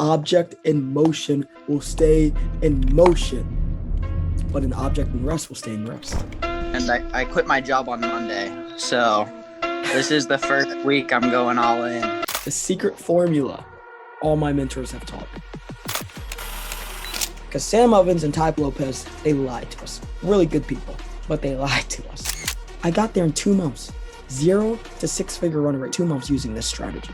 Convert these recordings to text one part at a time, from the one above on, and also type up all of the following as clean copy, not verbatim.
object in motion will stay in motion, but an object in rest will stay in rest. And I quit my job on Monday, so this is the first week I'm going all in. The secret formula all my mentors have taught me. Because Sam Ovens and Type Lopez, they lied to us. Really good people, but they lied to us. I got there in 2 months. 0 to 6-figure run rate, 2 months using this strategy.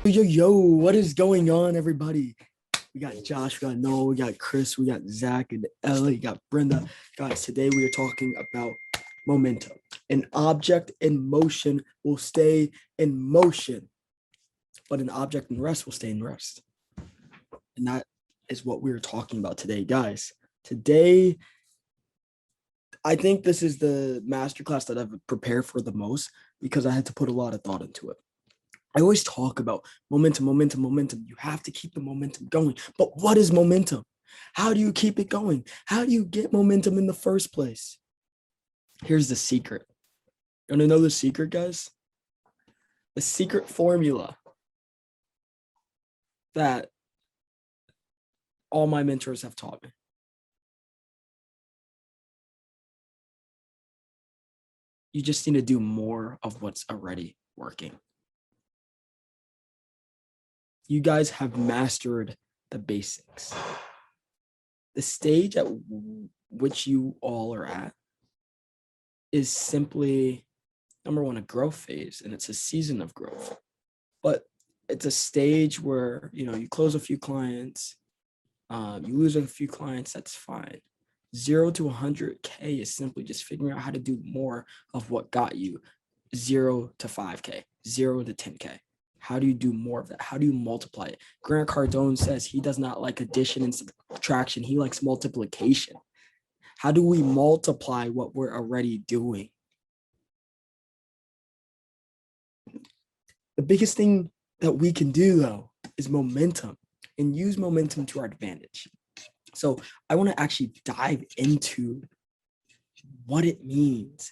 Yo, what is going on, everybody? We got Josh, we got Noah, we got Chris, we got Zach and Ellie, we got Brenda. Guys, today we are talking about momentum. An object in motion will stay in motion, but an object in rest will stay in rest. And that is what we're talking about today, guys. Today, I think this is the masterclass that I've prepared for the most because I had to put a lot of thought into it. I always talk about momentum. You have to keep the momentum going. But what is momentum? How do you keep it going? How do you get momentum in the first place? Here's the secret. You want to know the secret, guys? The secret formula that all my mentors have taught me. You just need to do more of what's already working. You guys have mastered the basics. The stage at which you all are at is simply, number one, a growth phase, and it's a season of growth. But it's a stage where, you close a few clients, you lose a few clients, that's fine. 0 to 100K is simply just figuring out how to do more of what got you 0 to 5K, 0 to 10K. How do you do more of that? How do you multiply it? Grant Cardone says he does not like addition and subtraction. He likes multiplication. How do we multiply what we're already doing? The biggest thing that we can do, though, is momentum, and use momentum to our advantage. So I want to actually dive into what it means.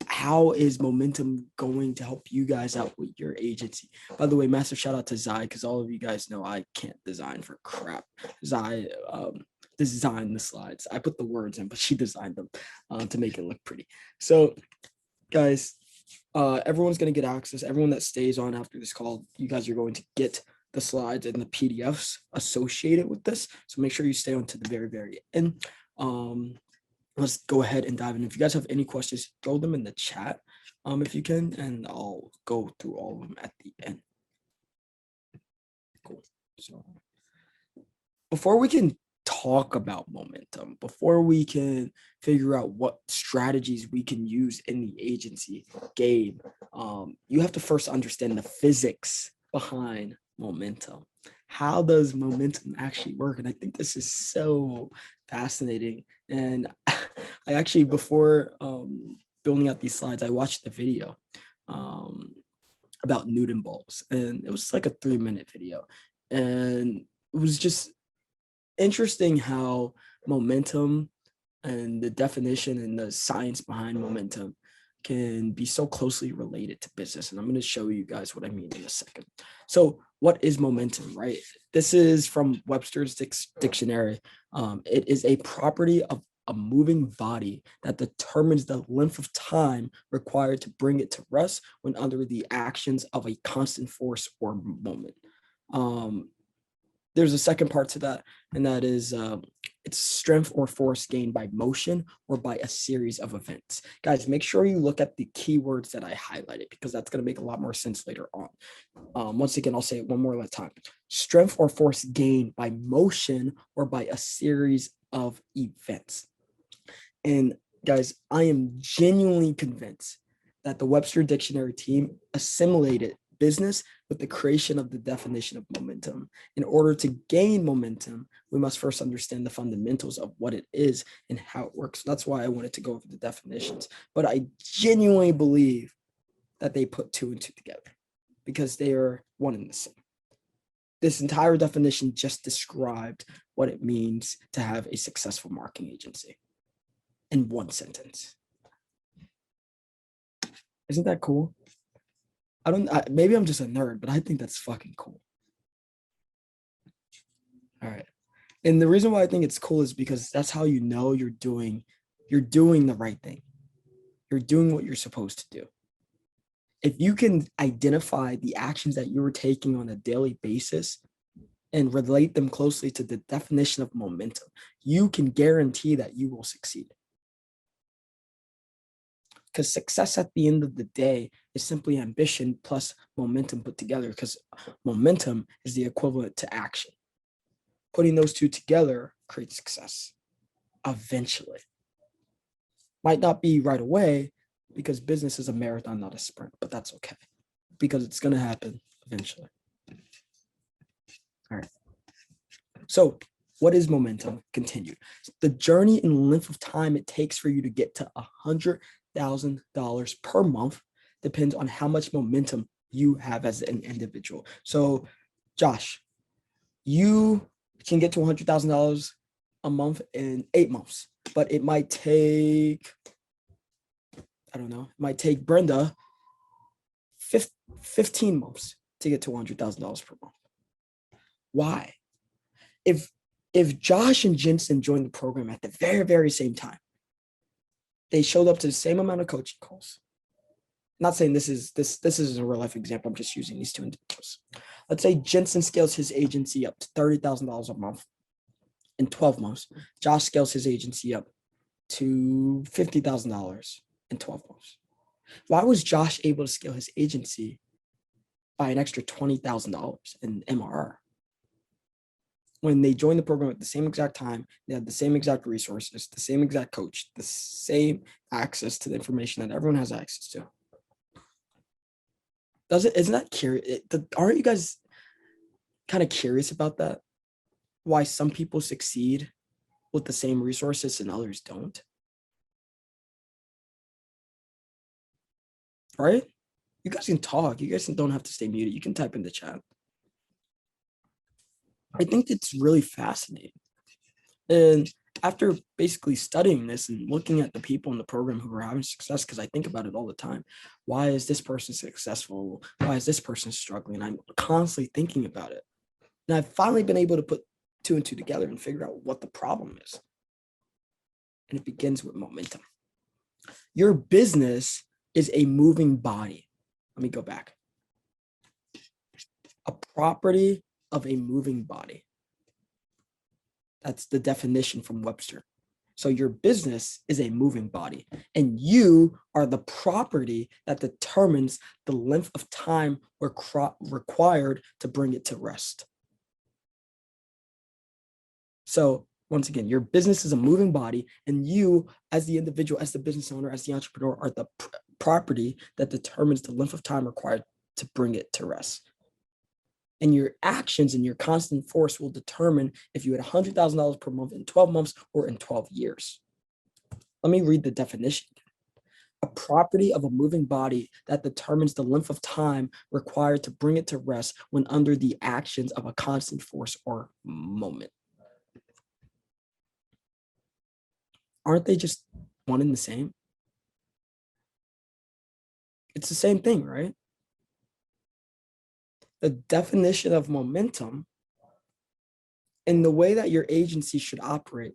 How is momentum going to help you guys out with your agency? By the way, massive shout out to Zai, because all of you guys know I can't design for crap. Zai designed the slides. I put the words in, but she designed them to make it look pretty. So guys, everyone's going to get access. Everyone that stays on after this call, you guys are going to get the slides and the PDFs associated with this. So make sure you stay on to the very, very end. Let's go ahead and dive in. If you guys have any questions, throw them in the chat if you can, and I'll go through all of them at the end. Cool. So before we can talk about momentum, before we can figure out what strategies we can use in the agency game, you have to first understand the physics behind momentum. How does momentum actually work? And I think this is so fascinating. And I actually, before building out these slides, I watched the video about Newton bulbs, and it was like a 3-minute video. And it was just interesting how momentum and the definition and the science behind momentum can be so closely related to business. And I'm going to show you guys what I mean in a second. So what is momentum, right? This is from Webster's dictionary. It is a property of a moving body that determines the length of time required to bring it to rest when under the actions of a constant force or moment. There's a second part to that, and that is it's strength or force gained by motion or by a series of events. Guys, make sure you look at the keywords that I highlighted, because that's going to make a lot more sense later on. Once again, I'll say it one more time. Strength or force gained by motion or by a series of events. And guys, I am genuinely convinced that the Webster Dictionary team assimilated business with the creation of the definition of momentum. In order to gain momentum, we must first understand the fundamentals of what it is and how it works. That's why I wanted to go over the definitions. But I genuinely believe that they put 2 and 2 together, because they are one and the same. This entire definition just described what it means to have a successful marketing agency in one sentence. Isn't that cool? Maybe I'm just a nerd, but I think that's fucking cool. All right. And the reason why I think it's cool is because that's how you know you're doing the right thing. You're doing what you're supposed to do. If you can identify the actions that you were taking on a daily basis and relate them closely to the definition of momentum, you can guarantee that you will succeed. Because success at the end of the day is simply ambition plus momentum put together, because momentum is the equivalent to action. Putting those two together creates success eventually. Might not be right away, because business is a marathon, not a sprint, but that's okay, because it's going to happen eventually. All right. So what is momentum? Continued. The journey and length of time it takes for you to get to $100,000 per month depends on how much momentum you have as an individual. So Josh, you can get to $100,000 a month in 8 months, but it might take, I don't know, it might take Brenda 15 months to get to $100,000 per month. Why? If Josh and Jensen joined the program at the very, very same time, they showed up to the same amount of coaching calls. I'm not saying this is a real life example. I'm just using these two individuals. Let's say Jensen scales his agency up to $30,000 a month in 12 months. Josh scales his agency up to $50,000 in 12 months. Why was Josh able to scale his agency by an extra $20,000 in MRR? When they joined the program at the same exact time, they had the same exact resources, the same exact coach, the same access to the information that everyone has access to. Isn't that curious? Aren't you guys kind of curious about that? Why some people succeed with the same resources and others don't? Right? You guys can talk. You guys don't have to stay muted. You can type in the chat. I think it's really fascinating. And after basically studying this and looking at the people in the program who are having success, because I think about it all the time, why is this person successful? Why is this person struggling? I'm constantly thinking about it. And I've finally been able to put 2 and 2 together and figure out what the problem is. And it begins with momentum. Your business is a moving body. Let me go back. A property of a moving body. That's the definition from Webster. So your business is a moving body, and you are the property that determines the length of time required to bring it to rest. So once again, your business is a moving body, and you as the individual, as the business owner, as the entrepreneur are the property that determines the length of time required to bring it to rest. And your actions and your constant force will determine if you had $100,000 per month in 12 months or in 12 years. Let me read the definition. A property of a moving body that determines the length of time required to bring it to rest when under the actions of a constant force or moment. Aren't they just one and the same? It's the same thing, right? The definition of momentum and the way that your agency should operate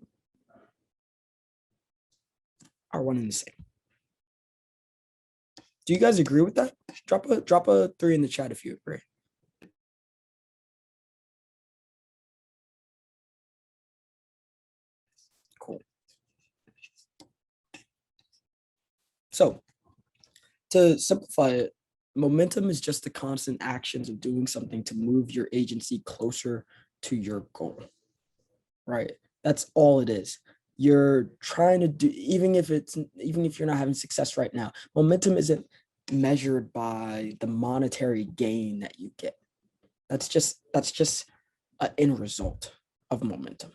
are one and the same. Do you guys agree with that? Drop a 3 in the chat if you agree. Cool. So to simplify it, momentum is just the constant actions of doing something to move your agency closer to your goal, right? That's all it is. You're trying to do, even if you're not having success right now, momentum isn't measured by the monetary gain that you get. That's just an end result of momentum.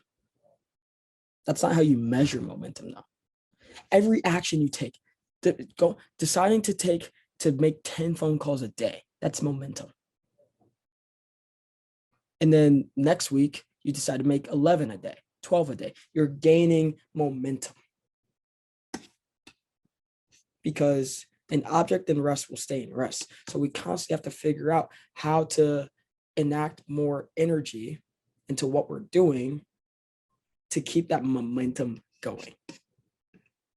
That's not how you measure momentum, though. Every action you take, deciding to make 10 phone calls a day, that's momentum. And then next week, you decide to make 11 a day, 12 a day. You're gaining momentum. Because An object in rest will stay in rest. So we constantly have to figure out how to enact more energy into what we're doing to keep that momentum going.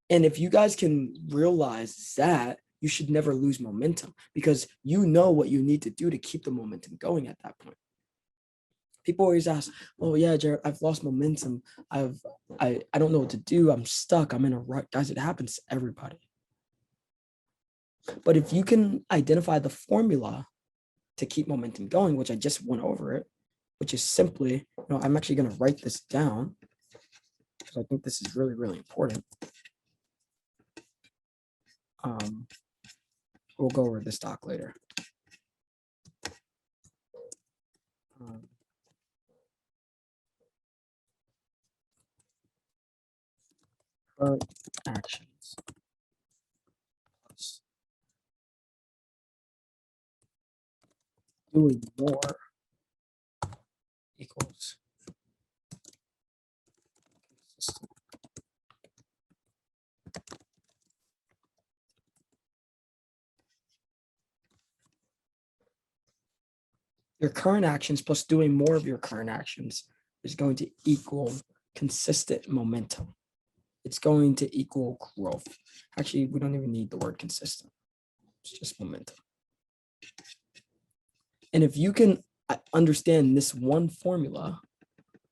And if you guys can realize that, you should never lose momentum because you know what you need to do to keep the momentum going at that point. People always ask, oh yeah, Jared, I've lost momentum. I don't know what to do. I'm stuck. I'm in a rut. Guys, it happens to everybody. But if you can identify the formula to keep momentum going, which I just went over it, which is simply, I'm actually going to write this down because I think this is really, really important. We'll go over this doc later. Current actions plus doing more equals consistent. Your current actions plus doing more of your current actions is going to equal consistent momentum. It's going to equal growth. Actually, we don't even need the word consistent. It's just momentum. And if you can understand this one formula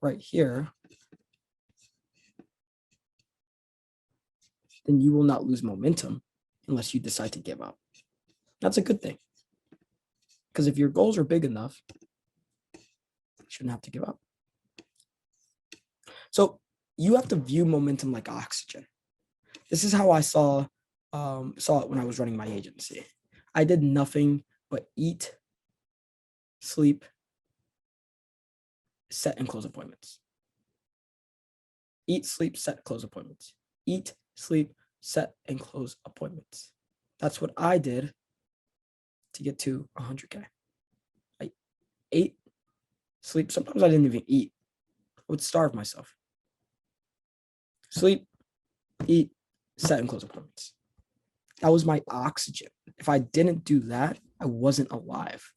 right here, then you will not lose momentum unless you decide to give up. That's a good thing. Because if your goals are big enough, you shouldn't have to give up. So you have to view momentum like oxygen. This is how I saw it when I was running my agency. I did nothing but eat, sleep, set and close appointments. Eat, sleep, set, close appointments. Eat, sleep, set, and close appointments. That's what I did to get to 100K. I ate, sleep. Sometimes I didn't even eat. I would starve myself. Sleep, eat, set, and close appointments. That was my oxygen. If I didn't do that, I wasn't alive.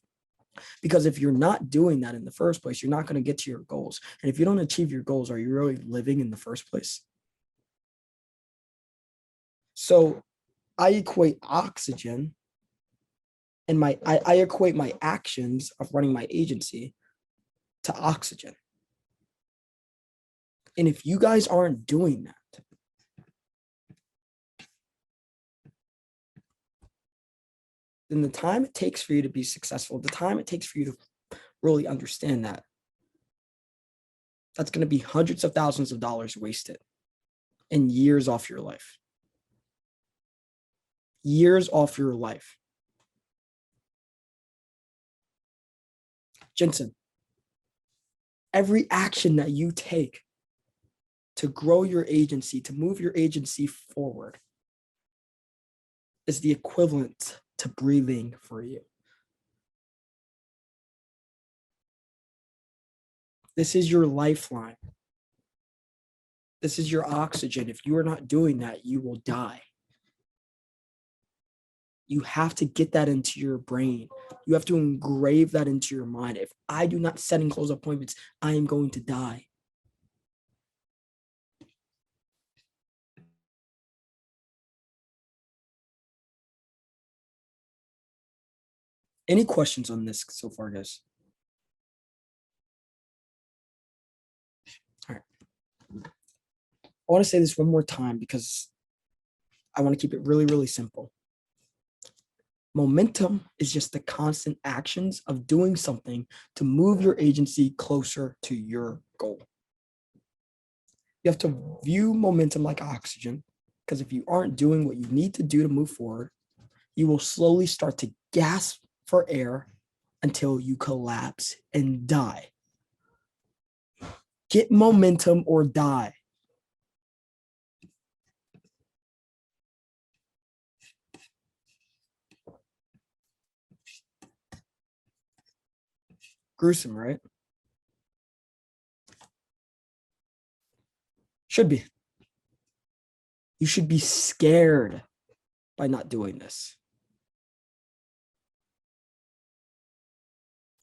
Because if you're not doing that in the first place, you're not going to get to your goals. And if you don't achieve your goals, are you really living in the first place? So I equate oxygen and I equate my actions of running my agency to oxygen. And if you guys aren't doing that, then the time it takes for you to be successful, the time it takes for you to really understand that, that's going to be hundreds of thousands of dollars wasted and years off your life. Years off your life. Jensen, every action that you take to grow your agency, to move your agency forward, is the equivalent to breathing for you. This is your lifeline. This is your oxygen. If you are not doing that, you will die. You have to get that into your brain. You have to engrave that into your mind. If I do not set and close appointments, I am going to die. Any questions on this so far, guys? All right. I want to say this one more time because I want to keep it really, really simple. Momentum is just the constant actions of doing something to move your agency closer to your goal. You have to view momentum like oxygen, because if you aren't doing what you need to do to move forward, you will slowly start to gasp for air until you collapse and die. Get momentum or die. Gruesome, right? Should be. You should be scared by not doing this.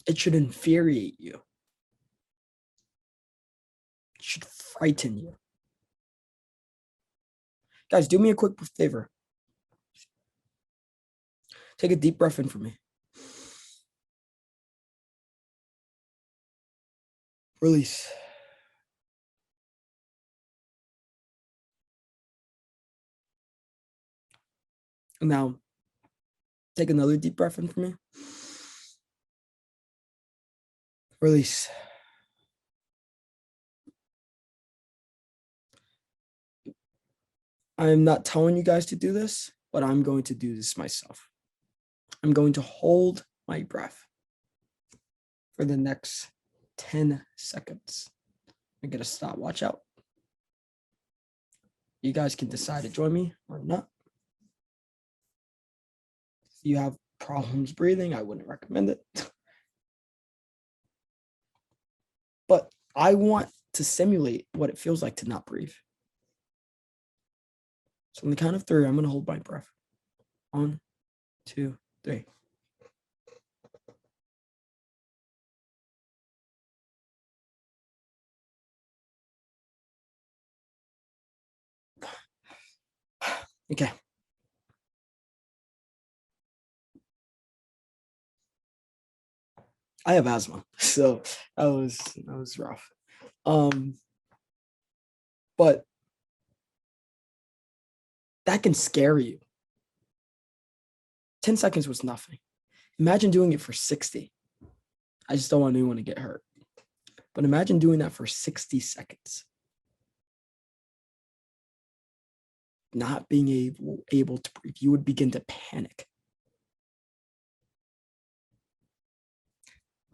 It should infuriate you. It should frighten you. Guys, do me a quick favor. Take a deep breath in for me. Release. And now, take another deep breath in for me. Release. I'm not telling you guys to do this, but I'm going to do this myself. I'm going to hold my breath for the next 10 seconds. I get a stopwatch out. You guys can decide to join me or not. If you have problems breathing, I wouldn't recommend it. But I want to simulate what it feels like to not breathe. So on the count of 3, I'm going to hold my breath. 1, 2, 3. Okay. I have asthma, so that was rough. But that can scare you. 10 seconds was nothing. Imagine doing it for 60. I just don't want anyone to get hurt. But imagine doing that for 60 seconds. Not being able to breathe, you would begin to panic.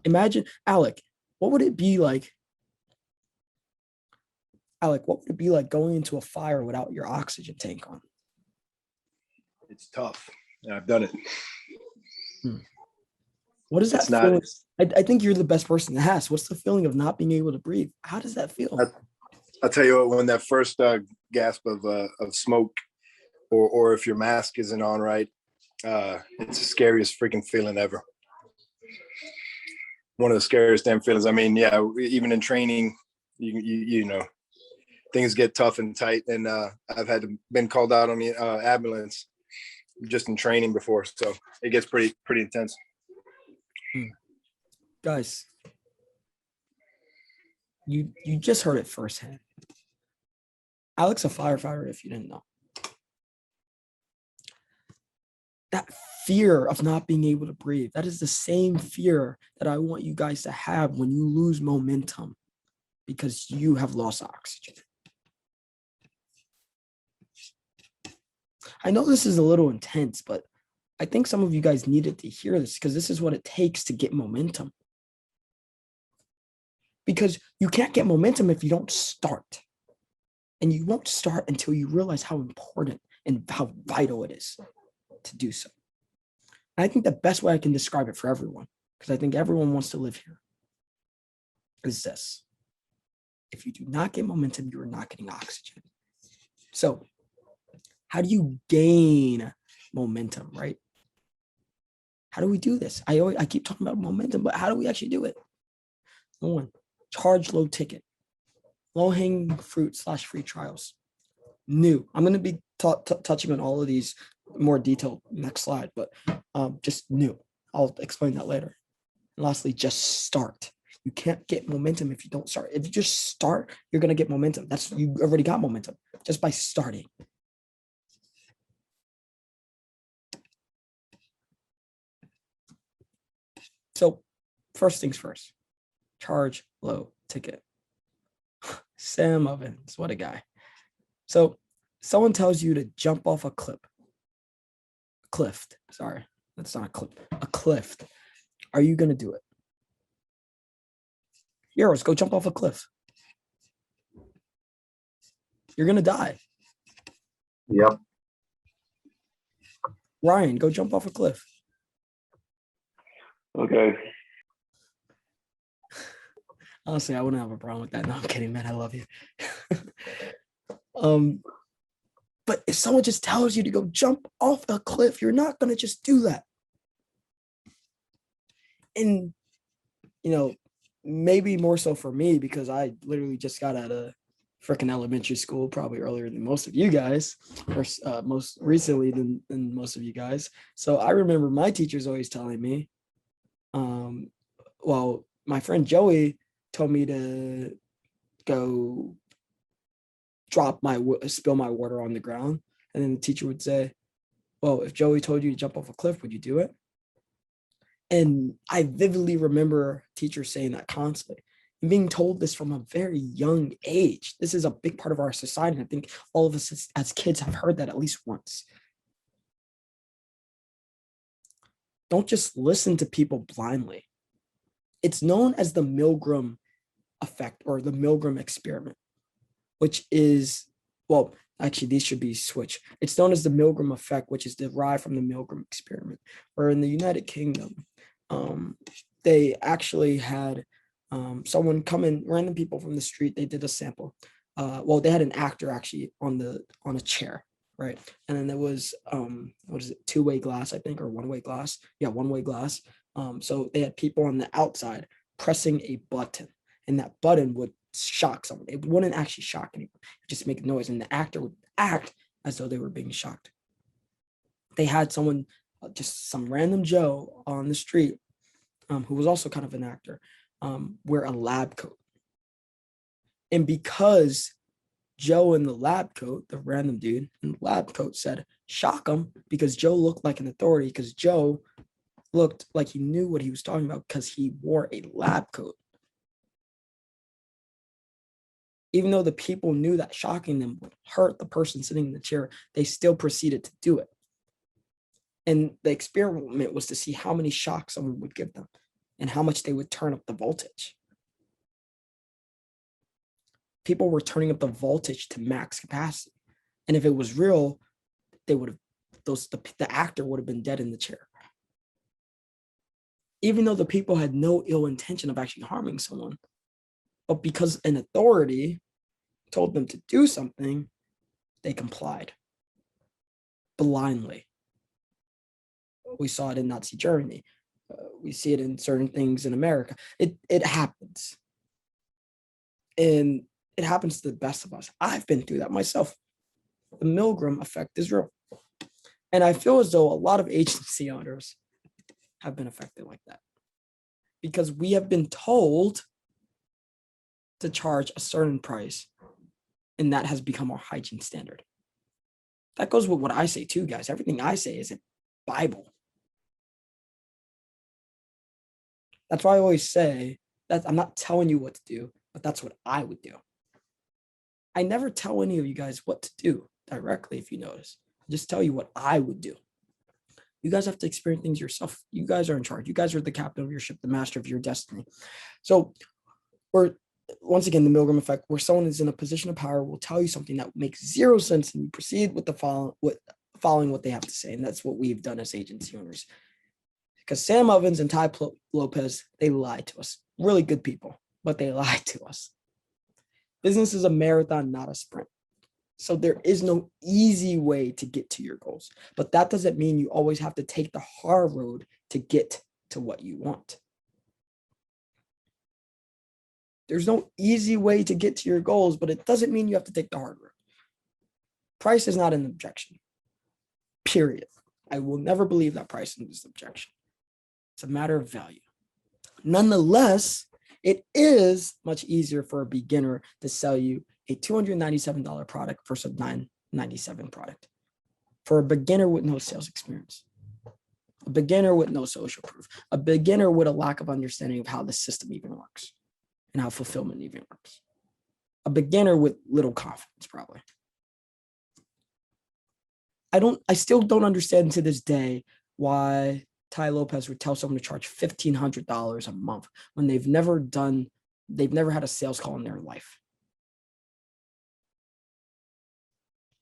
Imagine, Alec, what would it be like? Alec, what would it be like going into a fire without your oxygen tank on? It's tough. I've done it. What does that feel? I think you're the best person to ask. What's the feeling of not being able to breathe? How does that feel? I'll tell you what, when that first gasp of smoke, or if your mask isn't on right, it's the scariest freaking feeling ever. One of the scariest damn feelings. I mean, yeah, even in training, you know, things get tough and tight, and I've been called out on the ambulance just in training before, so it gets pretty intense. Guys, you just heard it firsthand. Alec's a firefighter, if you didn't know. That fear of not being able to breathe, that is the same fear that I want you guys to have when you lose momentum because you have lost oxygen. I know this is a little intense, but I think some of you guys needed to hear this because this is what it takes to get momentum. Because you can't get momentum if you don't start. And you won't start until you realize how important and how vital it is to do so. And I think the best way I can describe it for everyone, because I think everyone wants to live here, is this. If you do not get momentum, you are not getting oxygen. So how do you gain momentum, right? How do we do this? I keep talking about momentum, but how do we actually do it? Number 1, charge low ticket, low hanging fruit / free trials. New. I'm going to be touching on all of these more detailed next slide, but just new. I'll explain that later. And lastly, just start. You can't get momentum if you don't start. If you just start, you're going to get momentum. You already got momentum just by starting. So first things first, charge low ticket. Sam Ovens, what a guy. So someone tells you to jump off a cliff. Sorry, that's not a clip, a cliff. Are you going to do it? Euros, go jump off a cliff. You're going to die. Yep. Ryan, go jump off a cliff. Okay. Honestly, I wouldn't have a problem with that. No, I'm kidding, man. I love you. But if someone just tells you to go jump off a cliff, you're not going to just do that. And, maybe more so for me, because I literally just got out of freaking elementary school, probably earlier than most of you guys, or most recently than most of you guys. So I remember my teachers always telling me, well, my friend Joey told me to go spill my water on the ground. And then the teacher would say, well, if Joey told you to jump off a cliff, would you do it? And I vividly remember teachers saying that constantly and being told this from a very young age. This is a big part of our society. And I think all of us as kids have heard that at least once. Don't just listen to people blindly. It's known as the Milgram effect or the Milgram experiment, which is, well, actually, these should be switched. It's known as the Milgram effect, which is derived from the Milgram experiment, where in the United Kingdom, they actually had someone come in, random people from the street. They did a sample. They had an actor actually on a chair, right? And then there was two-way glass, I think, or one-way glass. Yeah, one-way glass. So they had people on the outside pressing a button, and that button would shock someone. It wouldn't actually shock anyone, just make noise, and the actor would act as though they were being shocked. They had someone, just some random Joe on the street, who was also kind of an actor, wear a lab coat. And because Joe in the lab coat, the random dude in the lab coat, said shock him, because Joe looked like an authority, because Joe looked like he knew what he was talking about because he wore a lab coat. Even though the people knew that shocking them would hurt the person sitting in the chair, they still proceeded to do it. And the experiment was to see how many shocks someone would give them and how much they would turn up the voltage. People were turning up the voltage to max capacity. And if it was real, they would have, the actor would have been dead in the chair. Even though the people had no ill intention of actually harming someone, but because an authority told them to do something, they complied blindly. We saw it in Nazi Germany. We see it in certain things in America. It happens. And it happens to the best of us. I've been through that myself. The Milgram effect is real. And I feel as though a lot of agency owners have been affected like that, because we have been told to charge a certain price, and that has become our hygiene standard. That goes with what I say too, guys. Everything I say is a Bible. That's why I always say that I'm not telling you what to do, but that's what I would do. I never tell any of you guys what to do directly, if you notice. I just tell you what I would do. You guys have to experience things yourself. You guys are in charge. You guys are the captain of your ship, the master of your destiny. So once again, the Milgram effect, where someone is in a position of power, will tell you something that makes zero sense, and you proceed with following what they have to say. And that's what we've done as agency owners. Because Sam Ovens and Ty Lopez, they lied to us. Really good people, but they lied to us. Business is a marathon, not a sprint. So there is no easy way to get to your goals, but that doesn't mean you always have to take the hard road to get to what you want. There's no easy way to get to your goals, but it doesn't mean you have to take the hard road. Price is not an objection, period. I will never believe that price is an objection. It's a matter of value. Nonetheless, it is much easier for a beginner to sell you a $297 product versus a $997 product. For a beginner with no sales experience, a beginner with no social proof, a beginner with a lack of understanding of how the system even works and how fulfillment even works, a beginner with little confidence, probably. I still don't understand to this day why Ty Lopez would tell someone to charge $1,500 a month when they've never had a sales call in their life.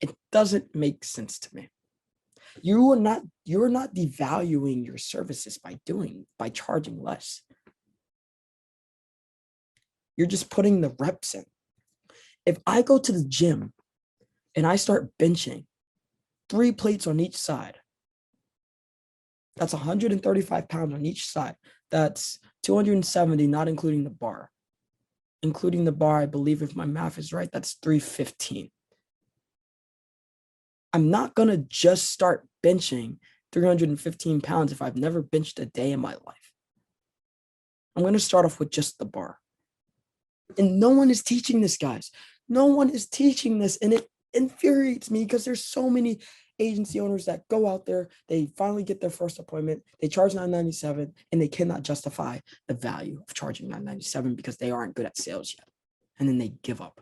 It doesn't make sense to me. You're not devaluing your services by charging less. You're just putting the reps in. If I go to the gym and I start benching 3 plates on each side. That's 135 pounds on each side. That's 270, not including the bar. Including the bar, I believe if my math is right, that's 315. I'm not going to just start benching 315 pounds if I've never benched a day in my life. I'm going to start off with just the bar. And no one is teaching this, guys. No one is teaching this. And it infuriates me because there's so many agency owners that go out there, they finally get their first appointment, they charge $997, and they cannot justify the value of charging $997 because they aren't good at sales yet. And then they give up.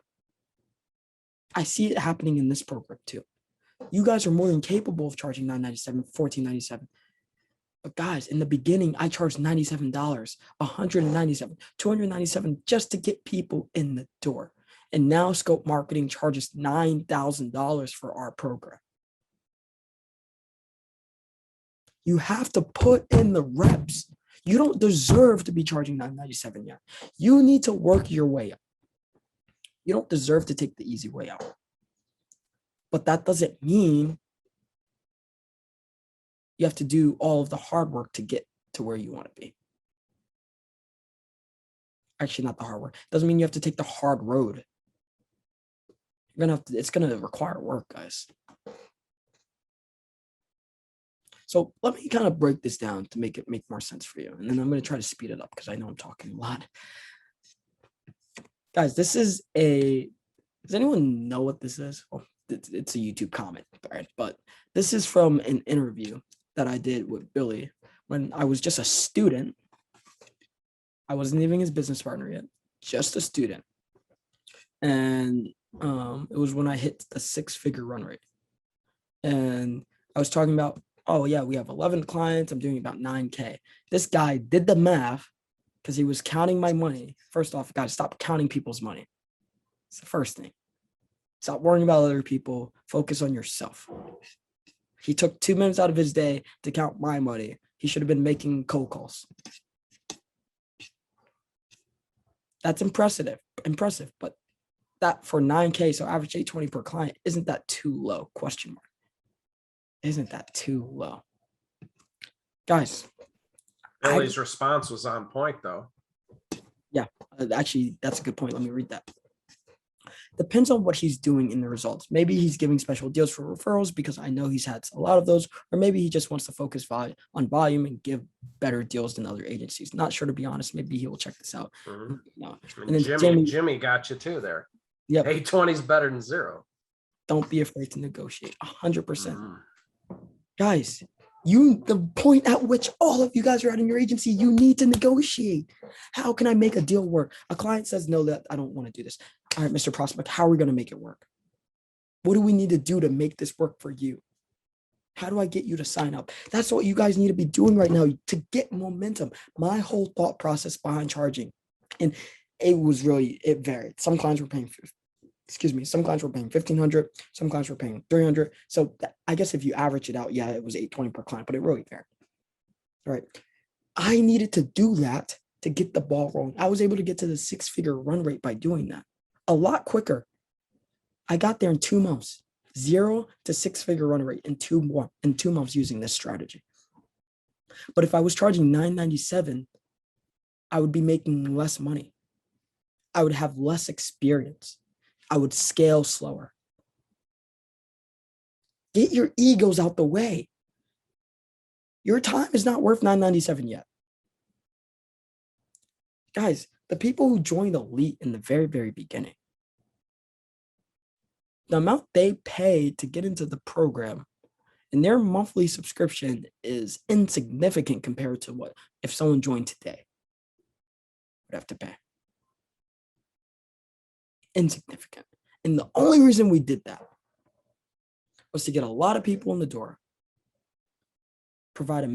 I see it happening in this program too. You guys are more than capable of charging $997, $1,497. But guys, in the beginning, I charged $97, $197, $297 just to get people in the door. And now Scope Marketing charges $9,000 for our program. You have to put in the reps. You don't deserve to be charging $997 yet. You need to work your way up. You don't deserve to take the easy way out. But that doesn't mean you have to do all of the hard work to get to where you want to be. Actually, not the hard work. Doesn't mean you have to take the hard road. You're gonna have to, it's gonna require work, guys. So let me kind of break this down to make it make more sense for you. And then I'm going to try to speed it up because I know I'm talking a lot. Guys, this is does anyone know what this is? Oh, it's a YouTube comment, right? But this is from an interview that I did with Billy when I was just a student. I wasn't even his business partner yet, just a student. And it was when I hit the 6-figure run rate. And I was talking about, oh yeah, we have 11 clients. I'm doing about 9K. This guy did the math because he was counting my money. First off, guys, stop counting people's money. It's the first thing. Stop worrying about other people. Focus on yourself. He took 2 minutes out of his day to count my money. He should have been making cold calls. That's impressive, but that for 9K, so average 820 per client, isn't that too low? Question mark. Isn't that too low? Guys. Billy's response was on point though. Yeah, actually, that's a good point. Let me read that. Depends on what he's doing in the results. Maybe he's giving special deals for referrals because I know he's had a lot of those, or maybe he just wants to focus on volume and give better deals than other agencies. Not sure, to be honest. Maybe he will check this out. Mm-hmm. No. And then Jimmy got you too there. Yep. 820 is better than 0. Don't be afraid to negotiate. 100%. Guys, the point at which all of you guys are at in your agency, you need to negotiate. How can I make a deal work? A client says, no, that I don't want to do this. All right, Mr. Prospect, how are we going to make it work? What do we need to do to make this work for you? How do I get you to sign up? That's what you guys need to be doing right now to get momentum. My whole thought process behind charging, and it varied. Some clients were paying some clients were paying $1,500, some clients were paying $300. So I guess if you average it out, yeah, it was $820 per client, but it really varied. All right. I needed to do that to get the ball rolling. I was able to get to the 6-figure run rate by doing that a lot quicker. I got there in 2 months, 0 to 6-figure run rate in 2 months using this strategy. But if I was charging $997, I would be making less money. I would have less experience. I would scale slower. Get your egos out the way. Your time is not worth $997 yet. Guys, the people who joined Elite in the very, very beginning, the amount they pay to get into the program and their monthly subscription is insignificant compared to what if someone joined today would have to pay. Insignificant. And the only reason we did that was to get a lot of people in the door, provide a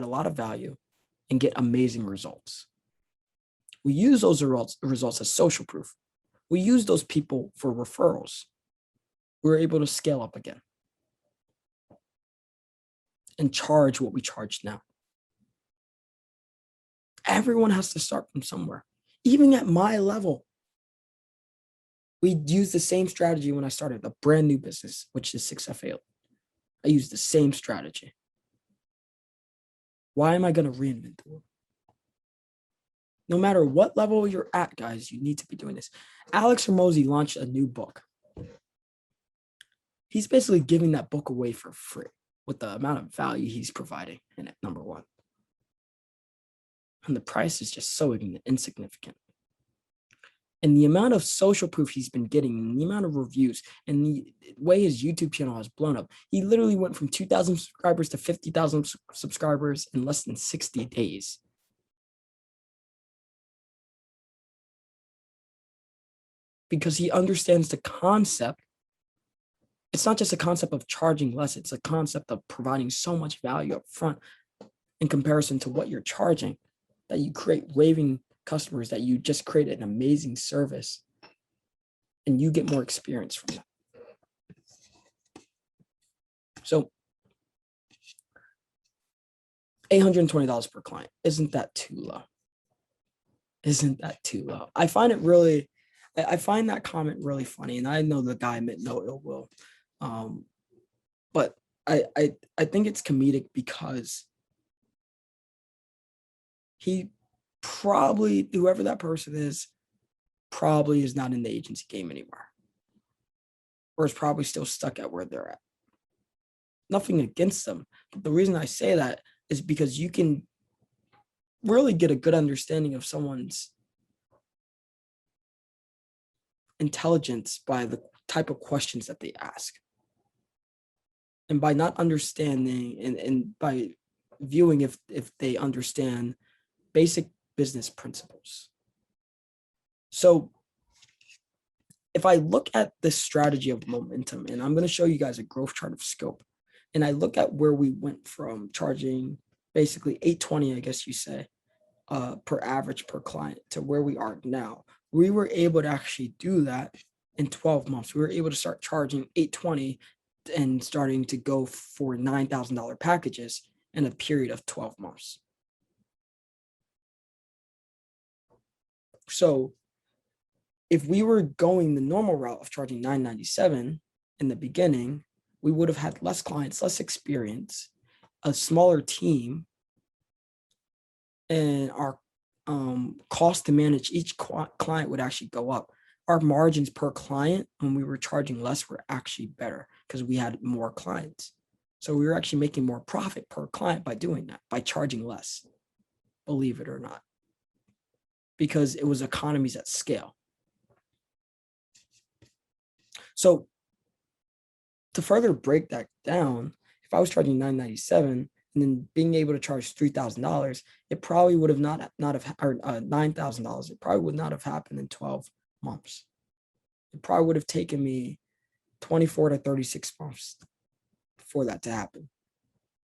lot of value, and get amazing results. We use those results as social proof. We use those people for referrals. We're able to scale up again and charge what we charge now. Everyone has to start from somewhere. Even at my level, We used the same strategy when I started a brand new business, which is 6FA. I used the same strategy. Why am I going to reinvent the wheel? No matter what level you're at, guys, you need to be doing this. Alex Hormozi launched a new book. He's basically giving that book away for free with the amount of value he's providing in it, number one. And the price is just so insignificant. And the amount of social proof he's been getting, and the amount of reviews, and the way his YouTube channel has blown up. He literally went from 2,000 subscribers to 50,000 subscribers in less than 60 days. Because he understands the concept. It's not just a concept of charging less, it's a concept of providing so much value up front in comparison to what you're charging, that you create raving customers, that you just create an amazing service and you get more experience from that. So $820 per client, isn't that too low? Isn't that too low? I find that comment really funny, and I know the guy meant no ill will. But I think it's comedic because he probably, whoever that person is, probably is not in the agency game anymore, or is probably still stuck at where they're at. Nothing against them, but the reason I say that is because you can really get a good understanding of someone's intelligence by the type of questions that they ask. And by not understanding and by viewing if they understand basic business principles. So if I look at this strategy of momentum, and I'm going to show you guys a growth chart of scope, and I look at where we went from charging basically $820, I guess you say, per average per client to where we are now, we were able to actually do that in 12 months. We were able to start charging $820 and starting to go for $9,000 packages in a period of 12 months. So if we were going the normal route of charging $997 in the beginning, we would have had less clients, less experience, a smaller team, and our cost to manage each client would actually go up. Our margins per client when we were charging less were actually better because we had more clients. So we were actually making more profit per client by doing that, by charging less, believe it or not, because it was economies at scale. So to further break that down, if I was charging $997 and then being able to charge $3,000, it probably would have not have, or $9,000. It probably would not have happened in 12 months. It probably would have taken me 24 to 36 months for that to happen.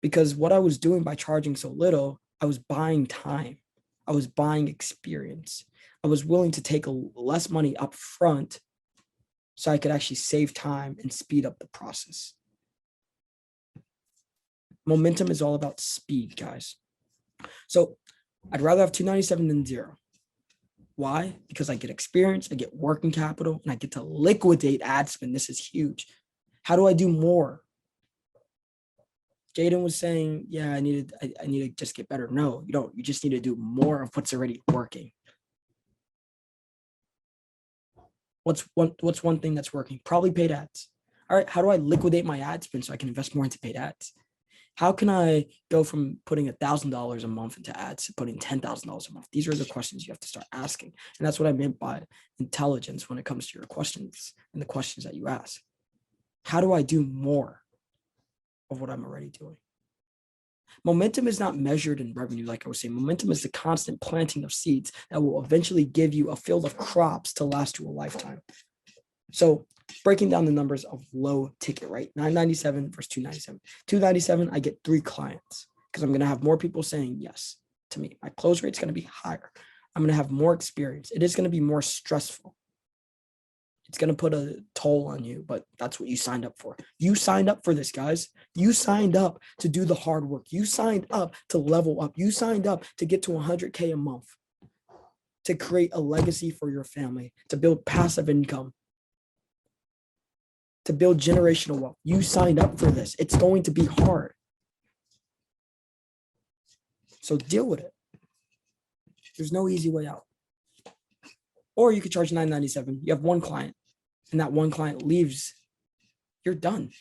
Because what I was doing by charging so little, I was buying time. I was buying experience. I was willing to take less money up front so I could actually save time and speed up the process. Momentum is all about speed, guys. So I'd rather have $297 than zero. Why? Because I get experience, I get working capital, and I get to liquidate ad spend. This is huge. How do I do more? Jaden was saying, yeah, I need to just get better. No, you don't. You just need to do more of what's already working. What's one thing that's working? Probably paid ads. All right, how do I liquidate my ad spend so I can invest more into paid ads? How can I go from putting $1,000 a month into ads to putting $10,000 a month? These are the questions you have to start asking. And that's what I meant by intelligence when it comes to your questions and the questions that you ask. How do I do more of what I'm already doing? Momentum is not measured in revenue, like I was saying. Momentum is the constant planting of seeds that will eventually give you a field of crops to last you a lifetime. So breaking down the numbers of low ticket, right? $997 versus $297. $297, I get 3 clients because I'm going to have more people saying yes to me. My close rate is going to be higher. I'm going to have more experience. It is going to be more stressful. It's going to put a toll on you, but that's what you signed up for. You signed up for this, guys. You signed up to do the hard work. You signed up to level up. You signed up to get to 100K a month, to create a legacy for your family, to build passive income, to build generational wealth. You signed up for this. It's going to be hard. So deal with it. There's no easy way out. Or you could charge $9.97. You have one client, and that one client leaves. You're done.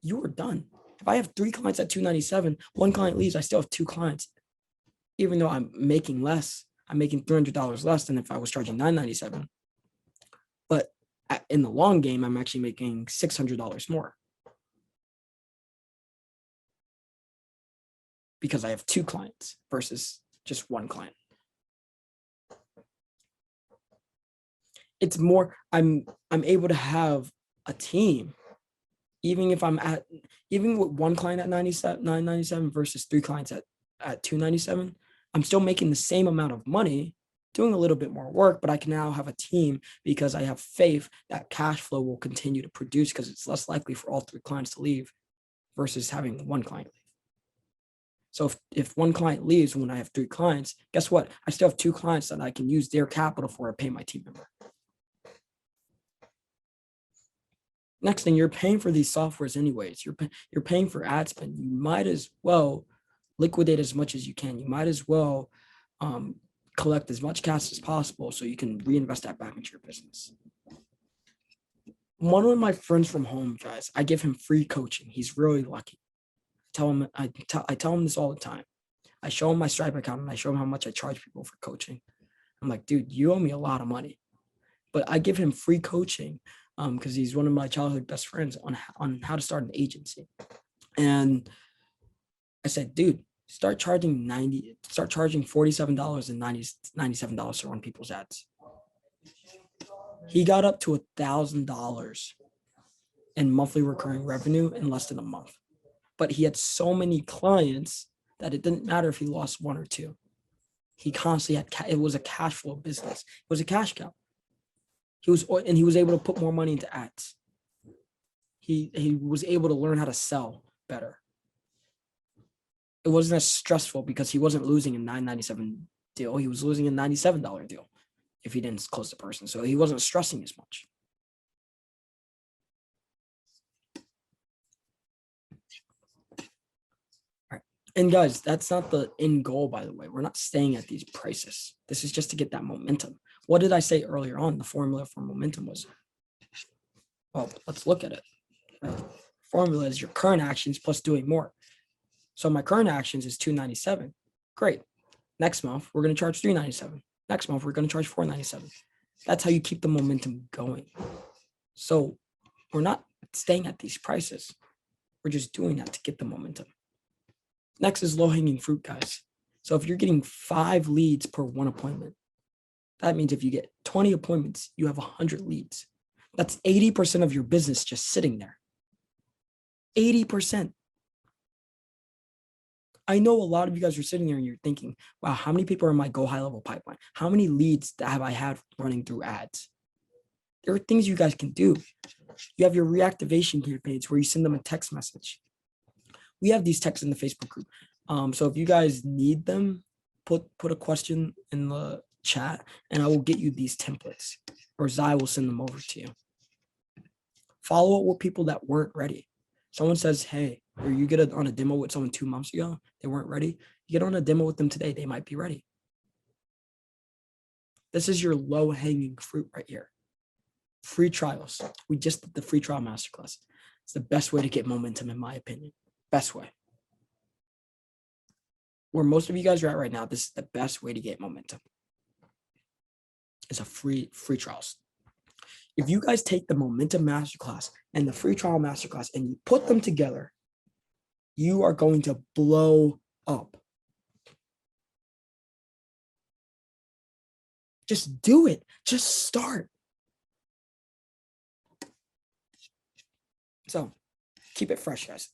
You are done. If I have 3 clients at $2.97, one client leaves, I still have 2 clients. Even though I'm making less, I'm making $300 less than if I was charging $9.97. But in the long game, I'm actually making $600 more. Because I have 2 clients versus just one client. It's more, I'm able to have a team, even with one client at $9.97 versus 3 clients at $2.97. I'm still making the same amount of money, doing a little bit more work, but I can now have a team because I have faith that cash flow will continue to produce, because it's less likely for all 3 clients to leave versus having one client leave. So if one client leaves when I have 3 clients, guess what? I still have 2 clients that I can use their capital for to pay my team member. Next thing, you're paying for these softwares anyways. You're paying for ad spend. You might as well liquidate as much as you can. You might as well collect as much cash as possible so you can reinvest that back into your business. One of my friends from home, guys, I give him free coaching. He's really lucky. I tell him this all the time. I show him my Stripe account and I show him how much I charge people for coaching. I'm like, dude, you owe me a lot of money. But I give him free coaching because he's one of my childhood best friends on how to start an agency. And I said, dude, start charging $47 and $97 to run people's ads. He got up to $1,000 in monthly recurring revenue in less than a month. But he had so many clients that it didn't matter if he lost 1 or 2. He constantly had, it was a cash flow business. It was a cash cow. He was able to put more money into ads. He was able to learn how to sell better. It wasn't as stressful because he wasn't losing a $9.97 deal. He was losing a $97 deal if he didn't close the person. So he wasn't stressing as much. All right. And guys, that's not the end goal, by the way. We're not staying at these prices. This is just to get that momentum. What did I say earlier on? The formula for momentum was, well, let's look at it. Right? Formula is your current actions plus doing more. So my current actions is $297. Great. Next month, we're going to charge $397. Next month, we're going to charge $497. That's how you keep the momentum going. So we're not staying at these prices. We're just doing that to get the momentum. Next is low-hanging fruit, guys. So if you're getting 5 leads per 1 appointment, that means if you get 20 appointments, you have 100 leads. That's 80% of your business just sitting there. 80%. I know a lot of you guys are sitting there and you're thinking, wow, how many people are in my Go High Level pipeline? How many leads have I had running through ads? There are things you guys can do. You have your reactivation campaigns where you send them a text message. We have these texts in the Facebook group. So if you guys need them, put a question in the chat and I will get you these templates, or Zai will send them over to you. Follow up with people that weren't ready. Someone says, hey, or you get on a demo with someone 2 months ago, they weren't ready. You get on a demo with them today, they might be ready. This is your low-hanging fruit right here. Free trials. We just did the free trial masterclass. It's the best way to get momentum, in my opinion. Best way. Where most of you guys are at right now, this is the best way to get momentum. It's a free trials. If you guys take the momentum masterclass and the free trial masterclass and you put them together, you are going to blow up. Just do it. Just start. So keep it fresh, guys.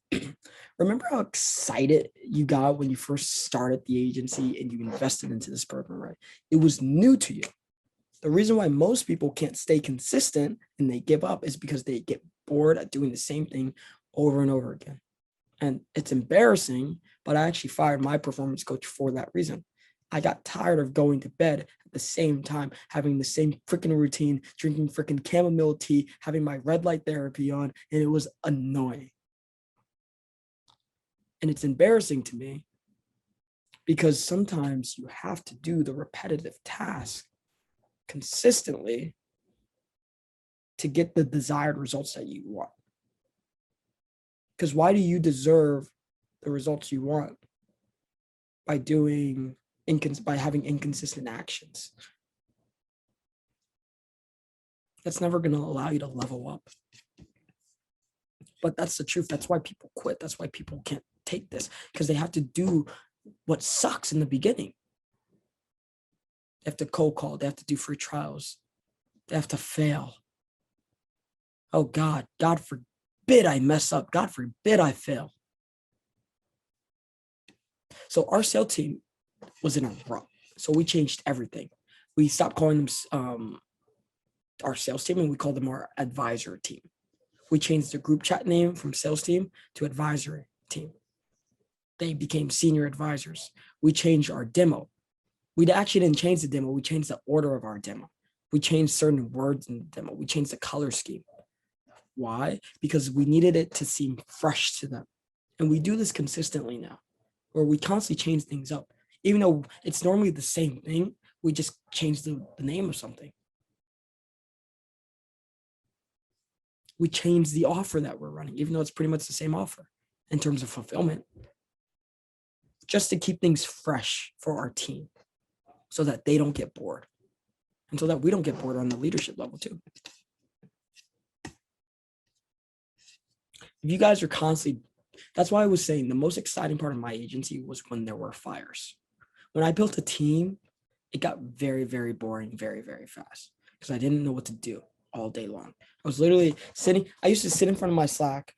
Remember how excited you got when you first started the agency and you invested into this program, right? It was new to you. The reason why most people can't stay consistent and they give up is because they get bored at doing the same thing over and over again. And it's embarrassing, but I actually fired my performance coach for that reason. I got tired of going to bed at the same time, having the same freaking routine, drinking freaking chamomile tea, having my red light therapy on, and it was annoying. And it's embarrassing to me because sometimes you have to do the repetitive task consistently to get the desired results that you want. Because why do you deserve the results you want? By having inconsistent actions. That's never going to allow you to level up. But that's the truth. That's why people quit. That's why people can't take this, because they have to do what sucks in the beginning. They have to cold call. They have to do free trials. They have to fail. Oh God forbid I mess up. God forbid I fail. So our sales team was in a rut. So we changed everything. We stopped calling them our sales team and we called them our advisor team. We changed the group chat name from sales team to advisory team. They became senior advisors. We changed our demo. We actually didn't change the demo. We changed the order of our demo. We changed certain words in the demo. We changed the color scheme. Why? Because we needed it to seem fresh to them. And we do this consistently now, where we constantly change things up. Even though it's normally the same thing, we just change the name of something. We change the offer that we're running, even though it's pretty much the same offer in terms of fulfillment, just to keep things fresh for our team so that they don't get bored and so that we don't get bored on the leadership level too. If you guys are constantly, that's why I was saying the most exciting part of my agency was when there were fires. When I built a team, it got very, very boring very, very fast because I didn't know what to do all day long. I was literally I used to sit in front of my Slack.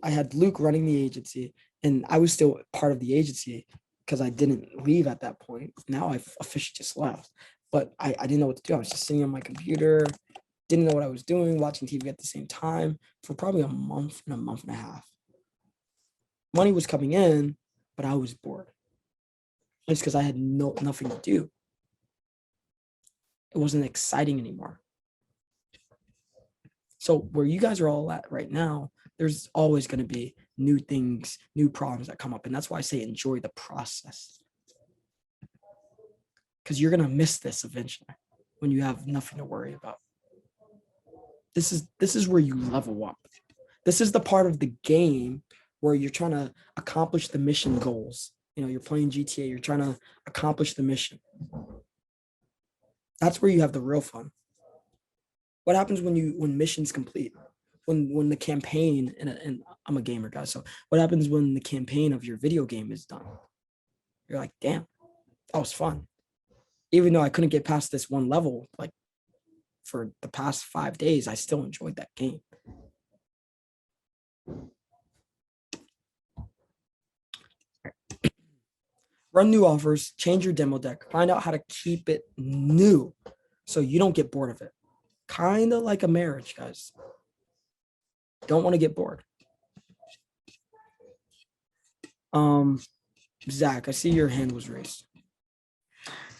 I had Luke running the agency and I was still part of the agency because I didn't leave at that point. Now I've officially just left, but I didn't know what to do. I was just sitting on my computer, didn't know what I was doing, watching TV at the same time for probably a month and a half. Money was coming in, but I was bored. It's because I had nothing to do. It wasn't exciting anymore. So where you guys are all at right now, there's always going to be new things, new problems that come up. And that's why I say enjoy the process. Because you're going to miss this eventually when you have nothing to worry about. This is where you level up. This is the part of the game where you're trying to accomplish the mission goals. You know, you're playing GTA, you're trying to accomplish the mission. That's where you have the real fun. What happens when mission's complete? When the campaign, and I'm a gamer, guys, so what happens when the campaign of your video game is done? You're like, damn, that was fun. Even though I couldn't get past this one level, like for the past 5 days, I still enjoyed that game. Run new offers, change your demo deck, find out how to keep it new so you don't get bored of it. Kind of like a marriage, guys. Don't want to get bored. Zach, I see your hand was raised.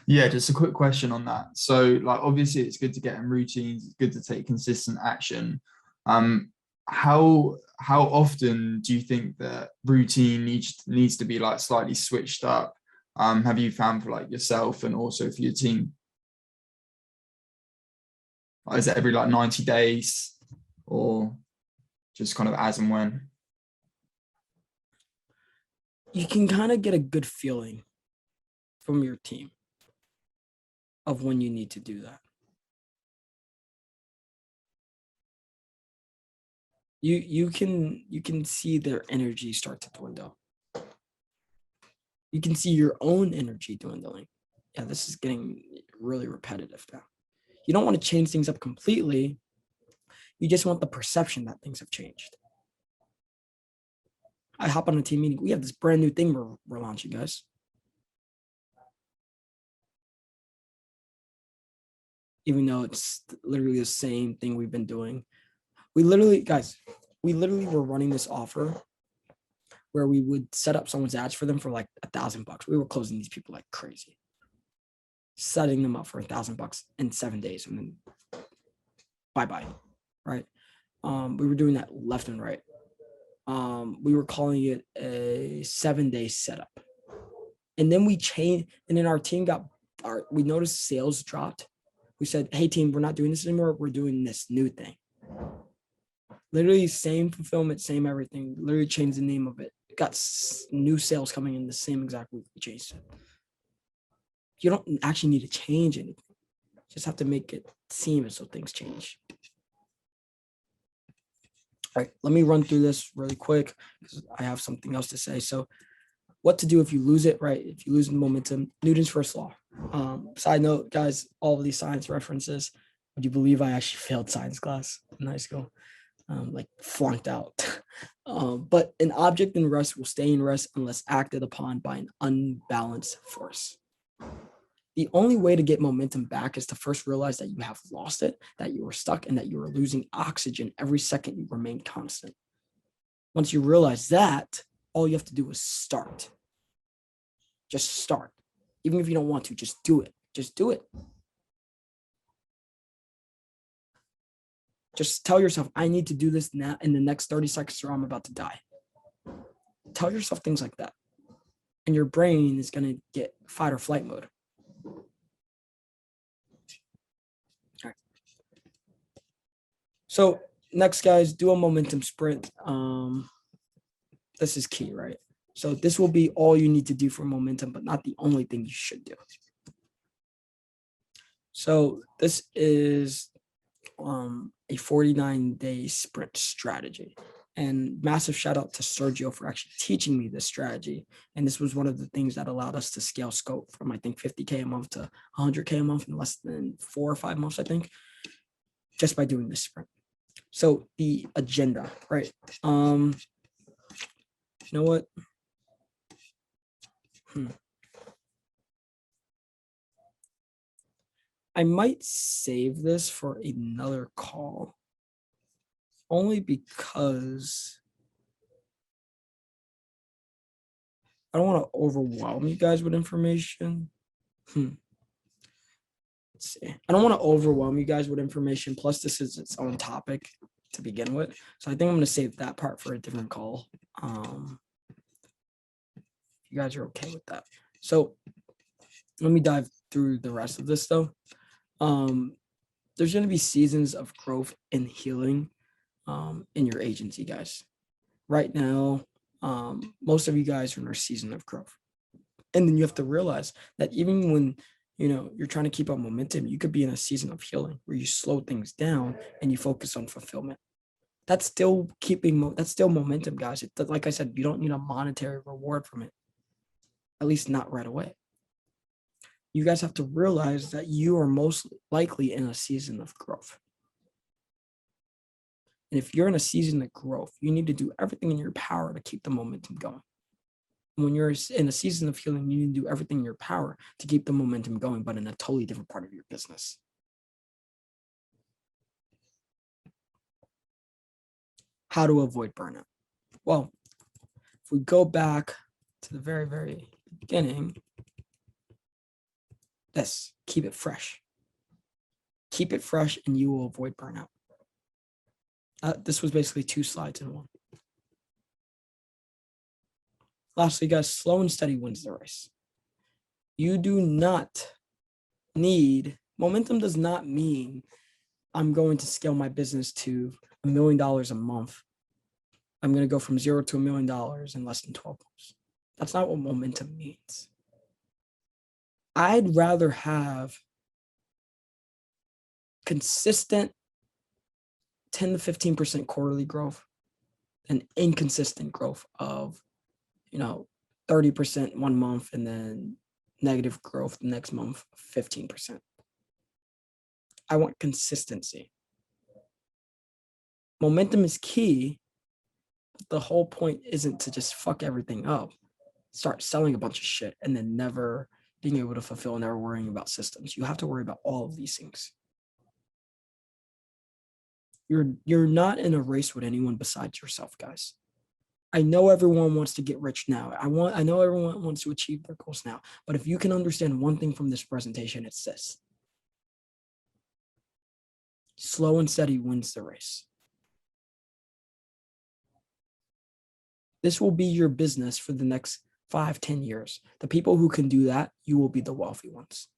Yeah, just a quick question on that. So, like, obviously, it's good to get in routines. It's good to take consistent action. How often do you think that routine needs to be like slightly switched up? Have you found for like yourself and also for your team? Is it every like 90 days or just kind of as and when? You can kind of get a good feeling from your team of when you need to do that. You can see their energy start to dwindle. You can see your own energy dwindling. Yeah, this is getting really repetitive now. You don't want to change things up completely. You just want the perception that things have changed. I hop on a team meeting. We have this brand new thing we're launching, guys. Even though it's literally the same thing we've been doing. We literally were running this offer where we would set up someone's ads for them for like $1,000. We were closing these people like crazy. setting them up for $1,000 in 7 days, and then bye-bye, right? We were doing that left and right. We were calling it a 7-day setup. And then we changed, and then our team we noticed sales dropped. We said, hey team, we're not doing this anymore. We're doing this new thing. Literally same fulfillment, same everything, literally changed the name of it. Got new sales coming in the same exact week we changed it. You don't actually need to change anything. You just have to make it seem as though things change. All right, let me run through this really quick because I have something else to say. So what to do if you lose it, right? If you lose momentum, Newton's first law. Side note, guys, all of these science references, would you believe I actually failed science class in high school? Like flunked out. But an object in rest will stay in rest unless acted upon by an unbalanced force. The only way to get momentum back is to first realize that you have lost it, that you are stuck, and that you are losing oxygen every second you remain constant. Once you realize that, all you have to do is start. Just start. Even if you don't want to, just do it. Just do it. Just tell yourself, I need to do this now in the next 30 seconds or I'm about to die. Tell yourself things like that. And your brain is going to get fight or flight mode. All right. So next, guys, do a momentum sprint. This is key, right? So this will be all you need to do for momentum, but not the only thing you should do. So this is a 49-day sprint strategy. And massive shout out to Sergio for actually teaching me this strategy. And this was one of the things that allowed us to scale scope from, I think, 50K a month to 100K a month in less than 4 or 5 months, I think, just by doing this sprint. So the agenda, right? You know what? I might save this for another call, only because I don't want to overwhelm you guys with information. Let's see. I don't want to overwhelm you guys with information. Plus, this is its own topic to begin with. So I think I'm going to save that part for a different call. You guys are okay with that. So let me dive through the rest of this though. There's going to be seasons of growth and healing in your agency, guys. Right now, most of you guys are in a season of growth. And then you have to realize that even when you're trying to keep up momentum, you could be in a season of healing where you slow things down and you focus on fulfillment. That's still momentum, guys. Like I said, you don't need a monetary reward from it, at least not right away. You guys have to realize that you are most likely in a season of growth. And if you're in a season of growth, you need to do everything in your power to keep the momentum going. When you're in a season of healing, you need to do everything in your power to keep the momentum going, but in a totally different part of your business. How to avoid burnout? Well, if we go back to the very, very beginning, keep it fresh. Keep it fresh and you will avoid burnout. This was basically 2 slides in one. Lastly, guys, slow and steady wins the race. You do not need, momentum does not mean I'm going to scale my business to $1 million a month. I'm going to go from 0 to $1 million in less than 12 months. That's not what momentum means. I'd rather have consistent 10 to 15% quarterly growth than inconsistent growth of 30% one month and then negative growth the next month, 15%. I want consistency. Momentum is key, but the whole point isn't to just fuck everything up, start selling a bunch of shit, and then never being able to fulfill, never worrying about systems. You have to worry about all of these things. You're not in a race with anyone besides yourself, guys. I know everyone wants to get rich now. I know everyone wants to achieve their goals now. But if you can understand one thing from this presentation, it's this. Slow and steady wins the race. This will be your business for the next 5, 10 years. The people who can do that, you will be the wealthy ones.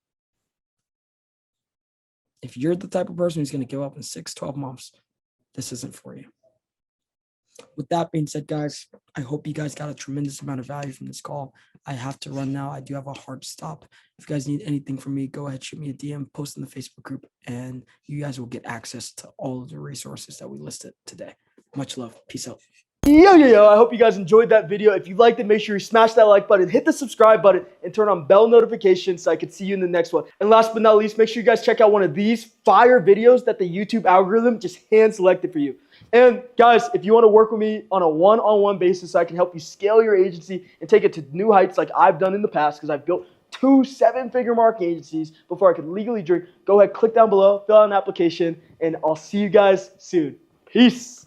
If you're the type of person who's going to give up in 6, 12 months, this isn't for you. With that being said, guys, I hope you guys got a tremendous amount of value from this call. I have to run now. I do have a hard stop. If you guys need anything from me, go ahead, shoot me a DM, post in the Facebook group, and you guys will get access to all of the resources that we listed today. Much love. Peace out. Yo, I hope you guys enjoyed that video. If you liked it, make sure you smash that like button, hit the subscribe button, and turn on bell notifications so I can see you in the next one. And last but not least, make sure you guys check out one of these fire videos that the YouTube algorithm just hand selected for you. And guys, if you want to work with me on a one-on-one basis so I can help you scale your agency and take it to new heights like I've done in the past, because I've built 2 7-figure marketing agencies before I could legally drink, go ahead, click down below, fill out an application, and I'll see you guys soon. Peace.